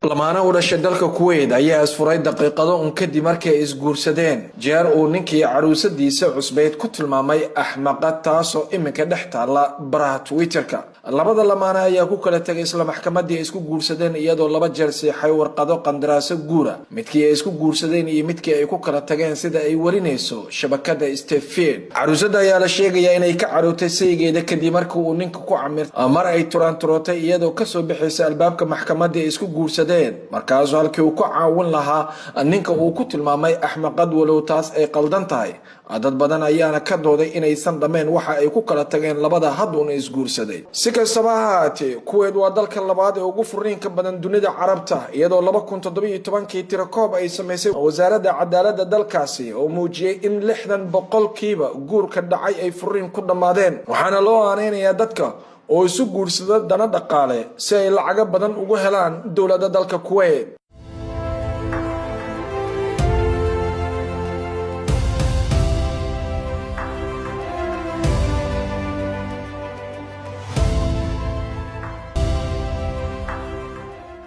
lamaana u dhashay dalka Kuwait ayaa isfuray daqiiqado un kadib markii ay isguursadeen jeer uu ninkii caruusadiisa cusbeed ku tilmaamay axmaqad taasoo iminka dhex taala baraha Twitterka. labada lamaana ayaa ku kala tagay isla maxkamadii isku guursadeen iyadoo laba jeer siixay warqado qandaraaso guura midkii ay isku guursadeen iyo midkii ay ku kala tageen sida ay warinayso shabakada Stefan. caruusada ayaa la sheegaya inay ka carootay saygeeda kadib markii uu ninka ku camir mar ay turanturotay iyadoo ka soo bixisay albaabka maxkamadii isku guursadeen markaas halkii uu ku caawin lahaa ninka uu ku tilmaamay axmaqad walow taas ay qaldan tahay. dad badan ayaana ka dooday inaysan dhameen waxa ay ku kala tageen labada haduna isguursaday. si kastaba ha ahaatee Kuwait waa dalka labaad ee ugu furiinka badan dunida Carabta iyadoo 2017 tirakoob ay sameysay wasaaradda cadaaladda dalkaasi oo muujiyay in 60% guurka dhacay ay furiin ku dhamaadeen waxaana loo aaneynayaa dadka oo isu guursada dana dhaqaale si ay lacag badan ugu helaan dawladda dalka Kuwait.